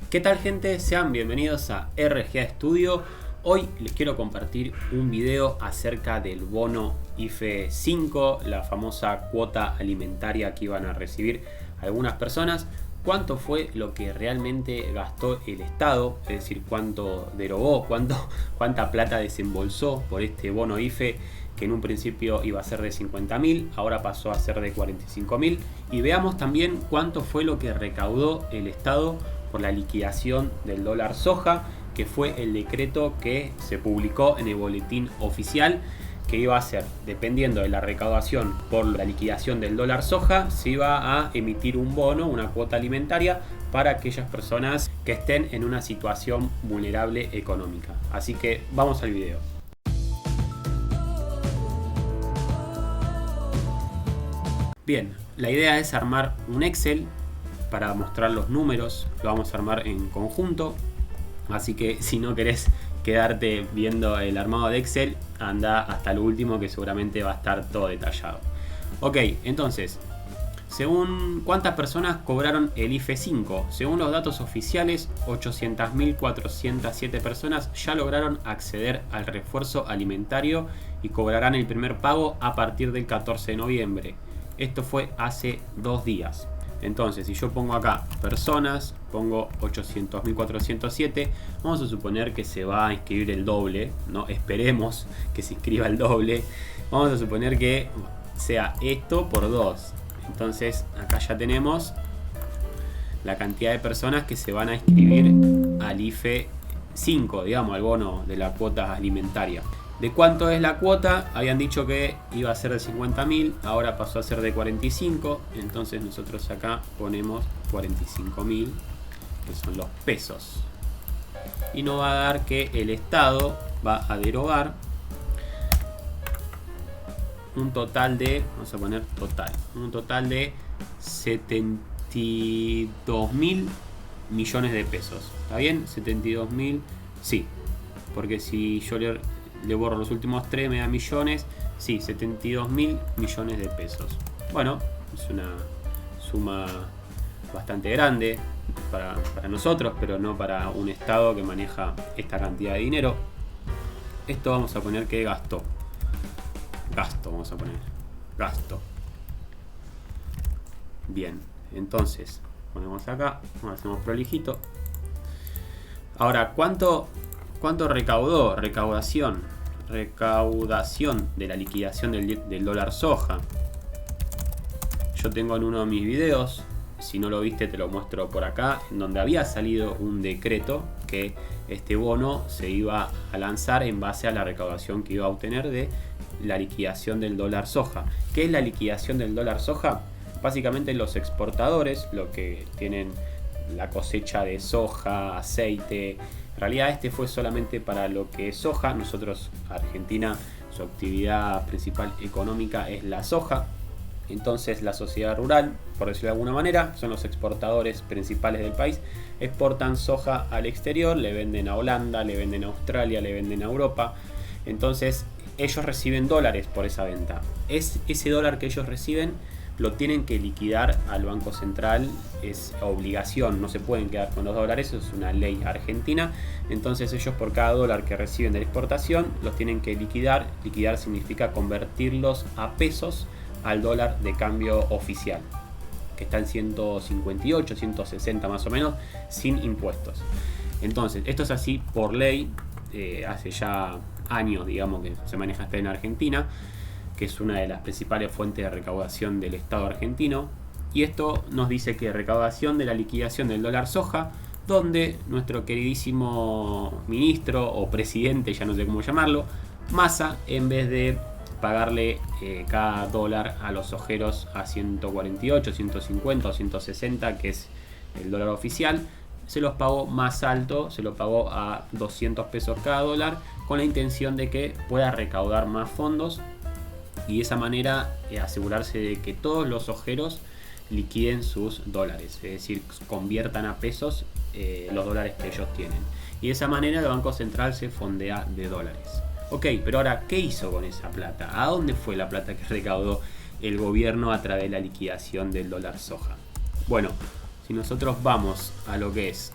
¿Qué tal, gente? Sean bienvenidos a RGA Studio. Hoy les quiero compartir un video acerca del bono IFE 5, la famosa cuota alimentaria que iban a recibir algunas personas. ¿Cuánto fue lo que realmente gastó el Estado? Es decir, cuánto derogó, cuánta plata desembolsó por este bono IFE, que en un principio iba a ser de 50.000, ahora pasó a ser de 45.000. Y veamos también cuánto fue lo que recaudó el Estado por la liquidación del dólar soja, que fue el decreto que se publicó en el boletín oficial, que iba a ser, dependiendo de la recaudación por la liquidación del dólar soja, se iba a emitir un bono, una cuota alimentaria para aquellas personas que estén en una situación vulnerable económica. Así que vamos al video. Bien, la idea es armar un Excel para mostrar los números. Lo vamos a armar en conjunto, así que si no querés quedarte viendo el armado de Excel, anda hasta lo último, que seguramente va a estar todo detallado. Ok, entonces, según cuántas personas cobraron el IFE 5, según los datos oficiales, 800.407 personas ya lograron acceder al refuerzo alimentario y cobrarán el primer pago a partir del 14 de noviembre. Esto fue hace 2 días. Entonces, si yo pongo acá personas, pongo 800.407, vamos a suponer que se va a inscribir el doble, ¿no? Esperemos que se inscriba el doble. Vamos a suponer que sea esto por 2. Entonces, acá ya tenemos la cantidad de personas que se van a inscribir al IFE 5, digamos, al bono de la cuota alimentaria. ¿De cuánto es la cuota? Habían dicho que iba a ser de 50.000, ahora pasó a ser de 45, entonces nosotros acá ponemos 45.000, que son los pesos. Y nos va a dar que el Estado va a derogar un total de, vamos a poner total, un total de 72.000 millones de pesos. ¿Está bien? 72.000, sí, porque si yo le borro los últimos 3, me da millones. Sí, 72.000 millones de pesos. Bueno, es una suma bastante grande para nosotros, pero no para un Estado que maneja esta cantidad de dinero. Esto vamos a poner que gastó. Gasto, vamos a poner. Gasto. Bien, entonces ponemos acá, hacemos prolijito. Ahora, ¿cuánto recaudó? Recaudación de la liquidación del dólar soja. Yo tengo en uno de mis videos, si no lo viste te lo muestro por acá, en donde había salido un decreto que este bono se iba a lanzar en base a la recaudación que iba a obtener de la liquidación del dólar soja. ¿Qué es la liquidación del dólar soja? Básicamente los exportadores, lo que tienen la cosecha de soja, aceite. En realidad este fue solamente para lo que es soja. Nosotros, Argentina, su actividad principal económica es la soja. Entonces la sociedad rural, por decirlo de alguna manera, son los exportadores principales del país. Exportan soja al exterior, le venden a Holanda, le venden a Australia, le venden a Europa. Entonces ellos reciben dólares por esa venta. Ese dólar que ellos reciben lo tienen que liquidar al Banco Central, es obligación, no se pueden quedar con los dólares, eso es una ley argentina. Entonces ellos, por cada dólar que reciben de la exportación, los tienen que liquidar. Liquidar significa convertirlos a pesos al dólar de cambio oficial, que está en 158, 160 más o menos, sin impuestos. Entonces esto es así por ley, hace ya años, digamos, que se maneja hasta en Argentina, que es una de las principales fuentes de recaudación del Estado argentino. Y esto nos dice que recaudación de la liquidación del dólar soja, donde nuestro queridísimo ministro o presidente, ya no sé cómo llamarlo, Massa, en vez de pagarle cada dólar a los sojeros a 148, 150 o 160, que es el dólar oficial, se los pagó más alto, se lo pagó a 200 pesos cada dólar, con la intención de que pueda recaudar más fondos y de esa manera asegurarse de que todos los sojeros liquiden sus dólares, es decir, conviertan a pesos los dólares que ellos tienen, y de esa manera el Banco Central se fondea de dólares. Ok, pero ahora, ¿qué hizo con esa plata? ¿A dónde fue la plata que recaudó el gobierno a través de la liquidación del dólar soja? Bueno, si nosotros vamos a lo que es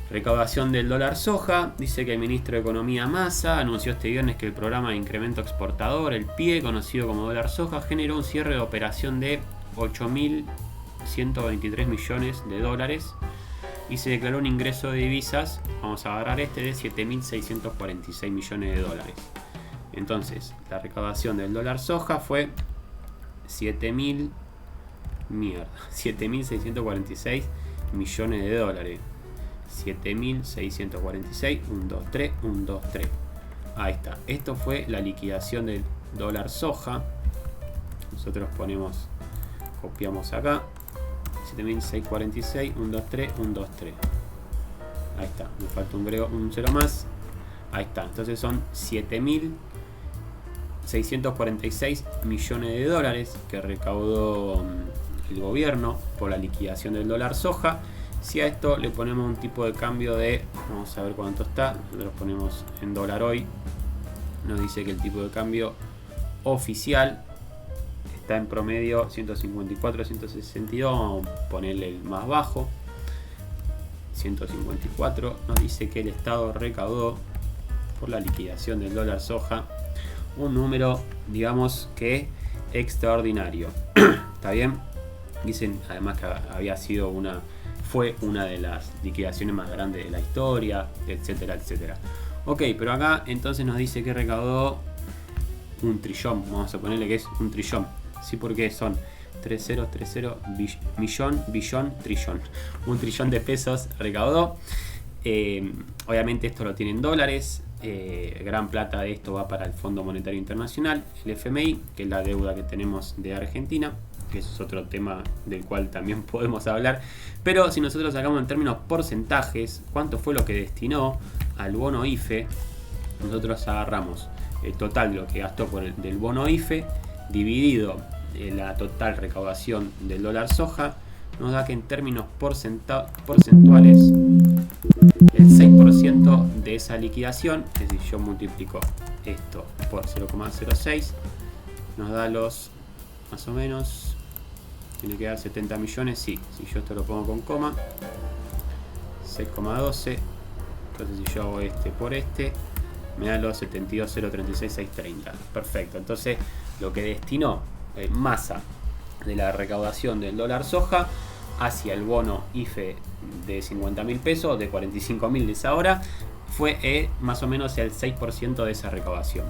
Recaudación del dólar soja. Dice que el ministro de Economía Massa anunció este viernes que el programa de incremento exportador, el PIE, conocido como dólar soja, generó un cierre de operación de 8.123 millones de dólares y se declaró un ingreso de divisas, vamos a agarrar de 7.646 millones de dólares. Entonces, la recaudación del dólar soja fue 7.646 millones de dólares. 7.646, 1, 2, 3, 1, 2, 3. Ahí está. Esto fue la liquidación del dólar soja. Nosotros copiamos acá. 7.646, 1, 2, 3, 1, 2, 3. Ahí está. Me falta un cero más. Ahí está. Entonces son 7.646 millones de dólares que recaudó el gobierno por la liquidación del dólar soja. Si a esto le ponemos un tipo de cambio de, vamos a ver cuánto está, nosotros ponemos en dólar hoy, nos dice que el tipo de cambio oficial está en promedio 154, 162, vamos a ponerle el más bajo, 154, nos dice que el Estado recaudó por la liquidación del dólar soja un número, digamos que extraordinario. ¿Está bien? Dicen además que fue una de las liquidaciones más grandes de la historia, etcétera, etcétera. Ok, pero acá entonces nos dice que recaudó un trillón. Vamos a ponerle que es un trillón. Sí, porque son 30, millón, billón, trillón. Un trillón de pesos recaudó. Obviamente esto lo tiene en dólares. Gran plata de esto va para el Fondo Monetario Internacional, el FMI, que es la deuda que tenemos de Argentina, que eso es otro tema del cual también podemos hablar. Pero si nosotros sacamos en términos porcentajes cuánto fue lo que destinó al bono IFE, nosotros agarramos el total de lo que gastó del bono IFE dividido la total recaudación del dólar soja, nos da que en términos porcentuales el 6% de esa liquidación, es decir, yo multiplico esto por 0,06, nos da los más o menos, tiene que dar 70 millones, sí, si yo esto lo pongo con coma, 6,12, entonces si yo hago por me da los 72,036,630, perfecto. Entonces lo que destinó Massa de la recaudación del dólar soja hacia el bono IFE de 50.000 pesos, de 45.000 de esa hora, fue más o menos el 6% de esa recaudación.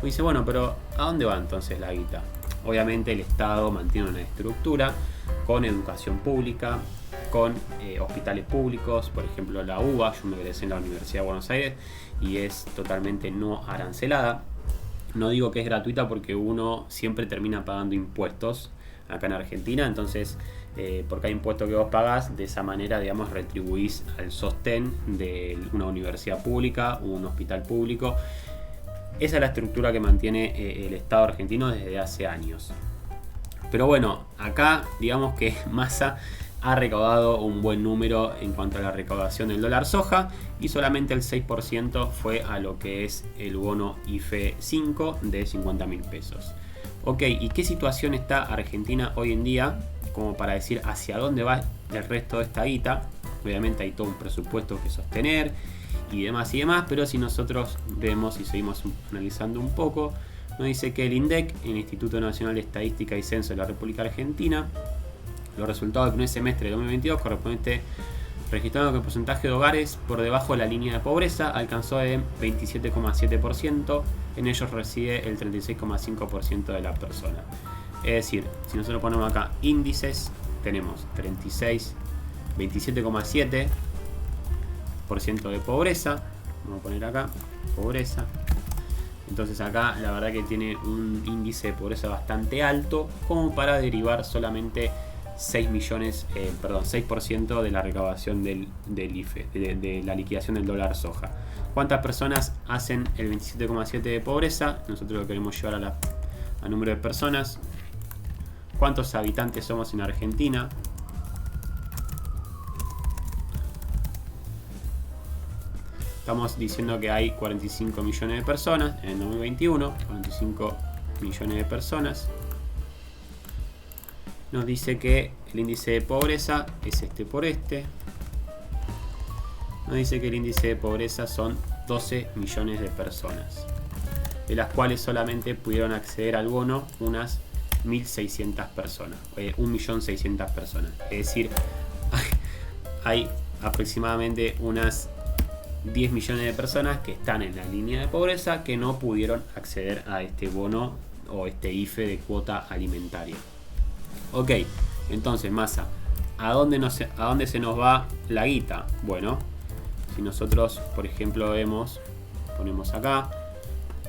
Pues dice, bueno, pero ¿a dónde va entonces la guita? Obviamente el Estado mantiene una estructura con educación pública, con hospitales públicos, por ejemplo la UBA, yo me egresé en la Universidad de Buenos Aires y es totalmente no arancelada. No digo que es gratuita porque uno siempre termina pagando impuestos acá en Argentina, entonces por cada impuesto que vos pagás, de esa manera, digamos, retribuís al sostén de una universidad pública, un hospital público. Esa es la estructura que mantiene el Estado argentino desde hace años. Pero bueno, acá digamos que Massa ha recaudado un buen número en cuanto a la recaudación del dólar soja y solamente el 6% fue a lo que es el bono IFE 5 de 50.000 pesos. Ok, ¿y qué situación está Argentina hoy en día como para decir hacia dónde va el resto de esta guita? Obviamente hay todo un presupuesto que sostener y demás, pero si nosotros vemos y seguimos analizando un poco, nos dice que el INDEC, el Instituto Nacional de Estadística y Censo de la República Argentina, los resultados del primer semestre de 2022 correspondiente registrando que el porcentaje de hogares por debajo de la línea de pobreza alcanzó de 27,7%, en ellos reside el 36,5% de la persona. Es decir, si nosotros ponemos acá índices, tenemos 27,7% de pobreza, vamos a poner acá, pobreza. Entonces acá la verdad que tiene un índice de pobreza bastante alto como para derivar solamente 6% de la recaudación del IFE, de la liquidación del dólar soja. ¿Cuántas personas hacen el 27,7% de pobreza? Nosotros lo queremos llevar a número de personas. ¿Cuántos habitantes somos en Argentina? Estamos diciendo que hay 45 millones de personas en el 2021, 45 millones de personas. Nos dice que el índice de pobreza es por nos dice que el índice de pobreza son 12 millones de personas, de las cuales solamente pudieron acceder al bono unas 1.600 personas, 1.600.000 personas. Es decir, hay aproximadamente unas 10 millones de personas que están en la línea de pobreza que no pudieron acceder a este bono o este IFE de cuota alimentaria. Ok, entonces, Massa, ¿a dónde se nos va la guita? Bueno, si nosotros, por ejemplo, ponemos acá,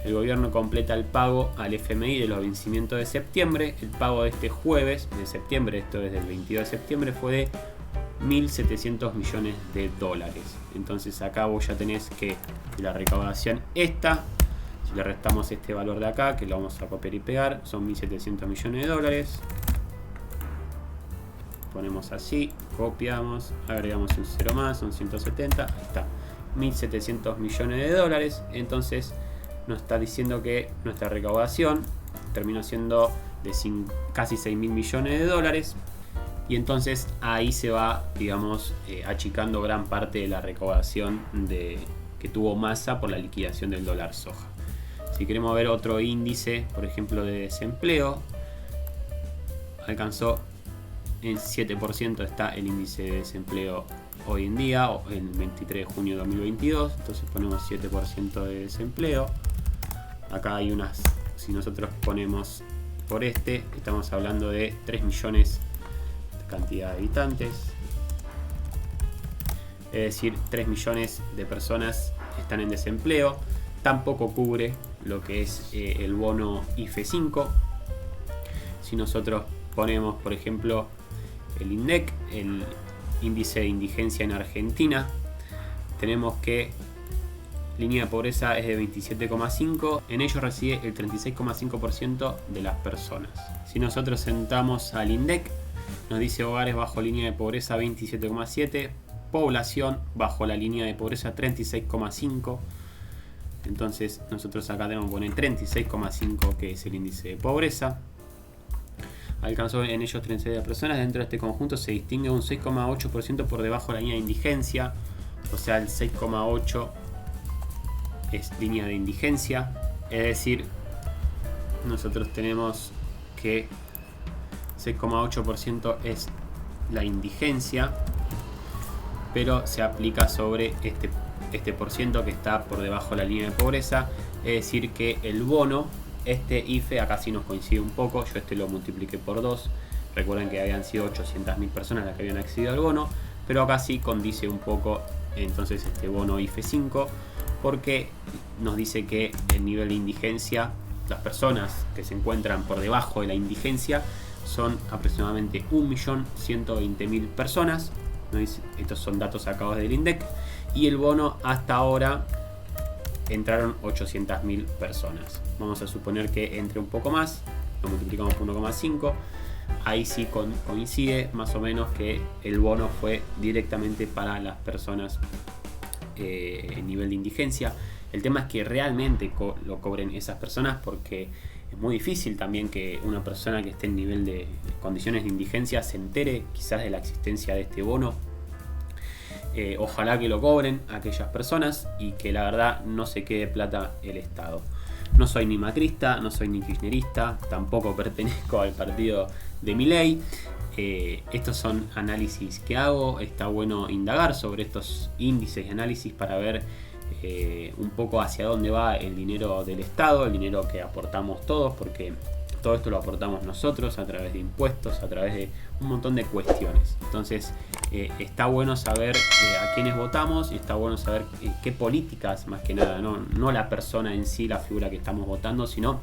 el gobierno completa el pago al FMI de los vencimientos de septiembre. El pago de este jueves de septiembre, esto es del 22 de septiembre, fue de 1.700 millones de dólares. Entonces acá vos ya tenés que la recaudación esta, si le restamos este valor de acá, que lo vamos a copiar y pegar, son 1.700 millones de dólares. Ponemos así, copiamos, agregamos un 0 más, son 170, ahí está, 1.700 millones de dólares. Entonces nos está diciendo que nuestra recaudación terminó siendo de casi 6.000 millones de dólares. Y entonces ahí se va, digamos, achicando gran parte de la recaudación que tuvo Massa por la liquidación del dólar soja. Si queremos ver otro índice, por ejemplo, de desempleo, alcanzó en 7%, está el índice de desempleo hoy en día, el 23 de junio de 2022. Entonces ponemos 7% de desempleo. Acá hay unas, si nosotros ponemos por estamos hablando de 3 millones de cantidad de habitantes. Es decir, 3 millones de personas están en desempleo. Tampoco cubre lo que es el bono IFE 5. Si nosotros ponemos, por ejemplo, el INDEC, el índice de indigencia en Argentina, tenemos que línea de pobreza es de 27,5, en ello reside el 36,5% de las personas. Si nosotros entramos al INDEC, nos dice hogares bajo línea de pobreza 27,7, población bajo la línea de pobreza 36,5. Entonces nosotros acá tenemos que poner 36,5, que es el índice de pobreza. Alcanzó en ellos 36 personas. Dentro de este conjunto se distingue un 6,8% por debajo de la línea de indigencia. O sea, el 6,8 es línea de indigencia. Es decir, nosotros tenemos que 6,8% es la indigencia, pero se aplica sobre este por ciento que está por debajo de la línea de pobreza. Es decir, que el bono, este IFE, acá sí nos coincide un poco, yo lo multipliqué por 2. Recuerden que habían sido 800.000 personas las que habían accedido al bono, pero acá sí condice un poco entonces este bono IFE 5, porque nos dice que el nivel de indigencia, las personas que se encuentran por debajo de la indigencia, son aproximadamente 1.120.000 personas. Estos son datos sacados del INDEC. Y el bono hasta ahora entraron 800.000 personas. Vamos a suponer que entre un poco más, lo multiplicamos por 1,5. Ahí sí coincide más o menos que el bono fue directamente para las personas en nivel de indigencia. El tema es que realmente lo cobren esas personas, porque es muy difícil también que una persona que esté en nivel de condiciones de indigencia se entere quizás de la existencia de este bono. Ojalá que lo cobren aquellas personas y que la verdad no se quede plata el Estado. No soy ni macrista, no soy ni kirchnerista, tampoco pertenezco al partido de Milei. Estos son análisis que hago. Está bueno indagar sobre estos índices y análisis para ver un poco hacia dónde va el dinero del Estado, el dinero que aportamos todos, porque todo esto lo aportamos nosotros a través de impuestos, a través de un montón de cuestiones. Entonces está bueno saber a quiénes votamos, y está bueno saber qué políticas, más que nada, no la persona en sí, la figura que estamos votando, sino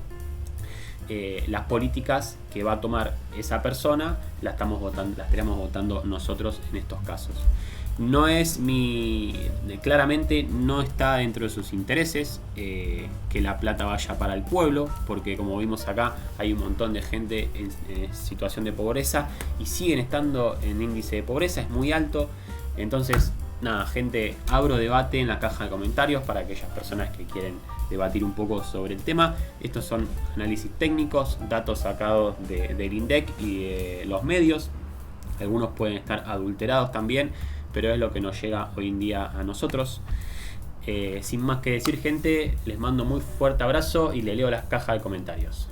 las políticas que va a tomar esa persona, las estaríamos votando nosotros en estos casos. No es claramente no está dentro de sus intereses que la plata vaya para el pueblo, porque como vimos acá hay un montón de gente en situación de pobreza y siguen estando en índice de pobreza, es muy alto. Entonces nada, gente, abro debate en la caja de comentarios para aquellas personas que quieren debatir un poco sobre el tema. Estos son análisis técnicos, datos sacados del INDEC y de los medios. Algunos pueden estar adulterados también, pero es lo que nos llega hoy en día a nosotros. Sin más que decir, gente, les mando muy fuerte abrazo y le leo las cajas de comentarios.